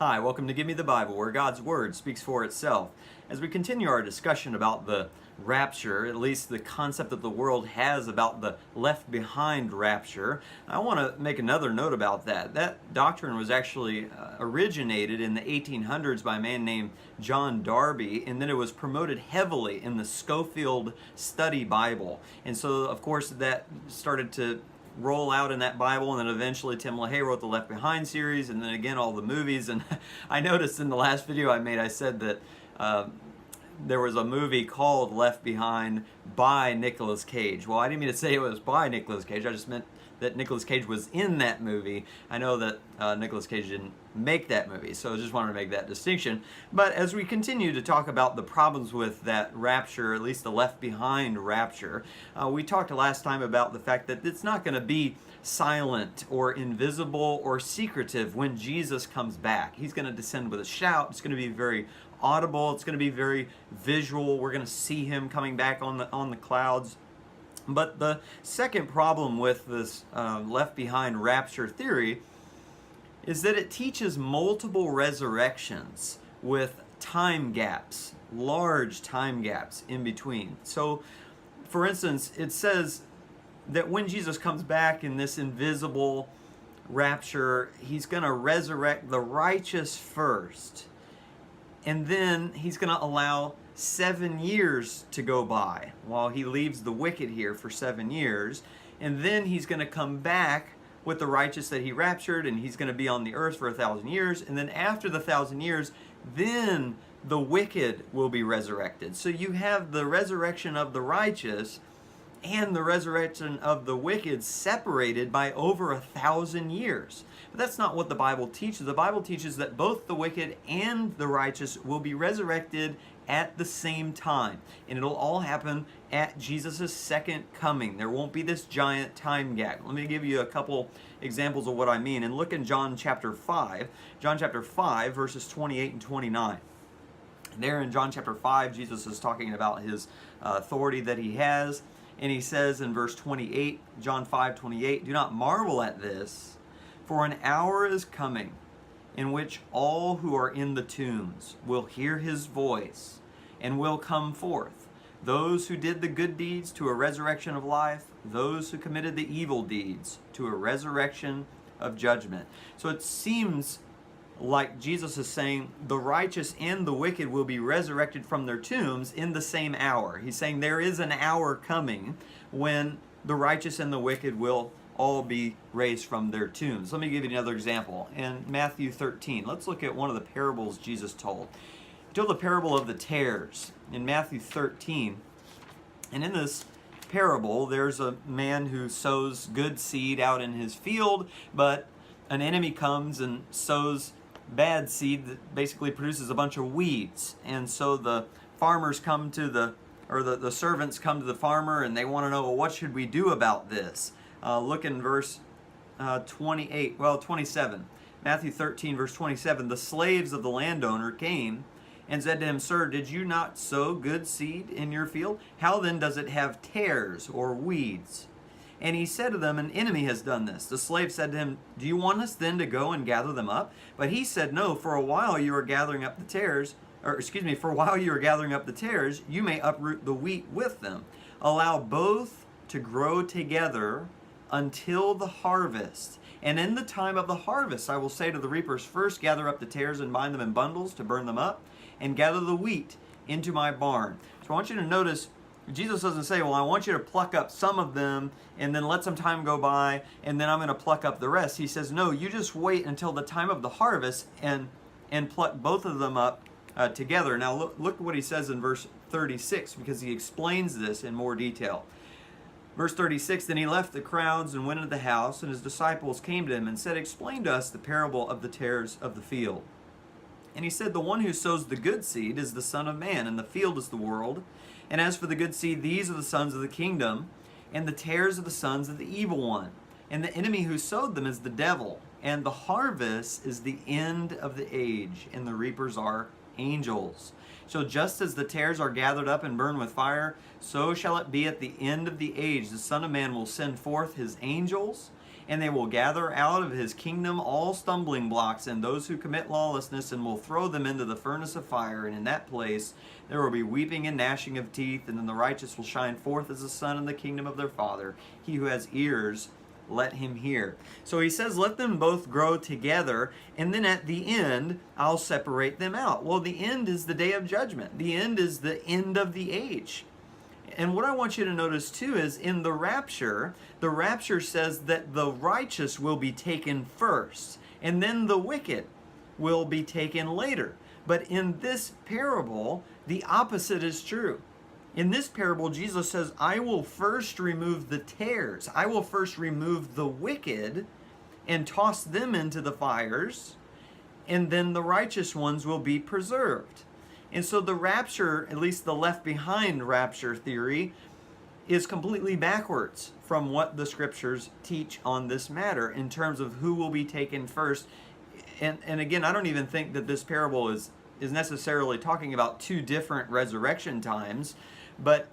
Hi, welcome to Give Me the Bible, where God's Word speaks for itself. As we continue our discussion about the rapture, at least the concept that the world has about the left behind rapture, I want to make another note about that. That doctrine was actually originated in the 1800s by a man named John Darby, and then it was promoted heavily in the Scofield Study Bible. And so, of course, that started to roll out in that Bible, and then eventually Tim LaHaye wrote the Left Behind series, and then again all the movies. And I noticed in the last video I made, I said that there was a movie called Left Behind by Nicolas Cage. Well, I didn't mean to say it was by Nicolas Cage, I just meant that Nicolas Cage was in that movie. I know that Nicolas Cage didn't make that movie, so I just wanted to make that distinction. But as we continue to talk about the problems with that rapture, at least the left behind rapture, we talked last time about the fact that it's not going to be silent or invisible or secretive when Jesus comes back. He's going to descend with a shout. It's going to be very audible. It's going to be very visual. We're going to see him coming back on the clouds. But the second problem with this left behind rapture theory is that it teaches multiple resurrections with time gaps, large time gaps in between. So, for instance, it says that when Jesus comes back in this invisible rapture, he's going to resurrect the righteous first, and then he's going to allow 7 years to go by while he leaves the wicked here for 7 years, and then he's going to come back with the righteous that he raptured, and he's going to be on the earth for 1,000 years, and then after the 1,000 years, then the wicked will be resurrected. So you have the resurrection of the righteous and the resurrection of the wicked separated by over 1,000 years. But that's not what the Bible teaches. The Bible teaches that both the wicked and the righteous will be resurrected at the same time. And it'll all happen at Jesus' second coming. There won't be this giant time gap. Let me give you a couple examples of what I mean. And look in John chapter 5. John chapter 5, verses 28 and 29. There in John chapter 5, Jesus is talking about his authority that he has. And he says in verse 28, John 5:28, "Do not marvel at this, for an hour is coming in which all who are in the tombs will hear his voice and will come forth. Those who did the good deeds to a resurrection of life, those who committed the evil deeds to a resurrection of judgment." So it seems like Jesus is saying the righteous and the wicked will be resurrected from their tombs in the same hour. He's saying there is an hour coming when the righteous and the wicked will all be raised from their tombs. Let me give you another example. In Matthew 13, let's look at one of the parables Jesus told. He told the parable of the tares in Matthew 13. And in this parable, there's a man who sows good seed out in his field, but an enemy comes and sows bad seed that basically produces a bunch of weeds. And so the farmers come to the servants come to the farmer, and they want to know, well, what should we do about this? Look in verse 27. Matthew 13, verse 27. "The slaves of the landowner came and said to him, 'Sir, did you not sow good seed in your field? How then does it have tares or weeds?' And he said to them, 'An enemy has done this.' The slave said to him, 'Do you want us then to go and gather them up?' But he said, 'No, for while you are gathering up the tares, you may uproot the wheat with them. Allow both to grow together until the harvest. And in the time of the harvest, I will say to the reapers, first gather up the tares and bind them in bundles to burn them up, and gather the wheat into my barn.'" So I want you to notice, Jesus doesn't say, well, I want you to pluck up some of them and then let some time go by and then I'm going to pluck up the rest. He says, no, you just wait until the time of the harvest and pluck both of them up together. Now look what he says in verse 36, because he explains this in more detail. Verse 36, "Then he left the crowds and went into the house, and his disciples came to him and said, 'Explain to us the parable of the tares of the field.' And he said, 'The one who sows the good seed is the Son of Man, and the field is the world. And as for the good seed, these are the sons of the kingdom, and the tares are the sons of the evil one. And the enemy who sowed them is the devil. And the harvest is the end of the age, and the reapers are angels. So just as the tares are gathered up and burned with fire, so shall it be at the end of the age. The Son of Man will send forth his angels, and they will gather out of his kingdom all stumbling blocks and those who commit lawlessness, and will throw them into the furnace of fire. And in that place there will be weeping and gnashing of teeth. And then the righteous will shine forth as the sun in the kingdom of their Father. He who has ears, let him hear. So he says, let them both grow together, and then at the end, I'll separate them out. Well, the end is the day of judgment. The end is the end of the age. And what I want you to notice too is in the rapture says that the righteous will be taken first, and then the wicked will be taken later. But in this parable, the opposite is true. In this parable, Jesus says, I will first remove the tares. I will first remove the wicked and toss them into the fires, and then the righteous ones will be preserved. And so the rapture, at least the left behind rapture theory, is completely backwards from what the scriptures teach on this matter in terms of who will be taken first. And again, I don't even think that this parable is necessarily talking about two different resurrection times, but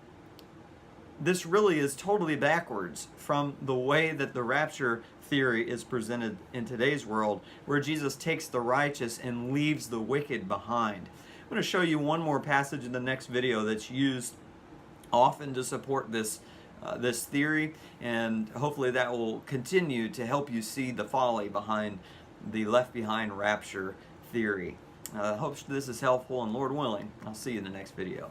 this really is totally backwards from the way that the rapture theory is presented in today's world, where Jesus takes the righteous and leaves the wicked behind. I'm going to show you one more passage in the next video that's used often to support this theory, and hopefully that will continue to help you see the folly behind the left behind rapture theory. I hope this is helpful, and Lord willing, I'll see you in the next video.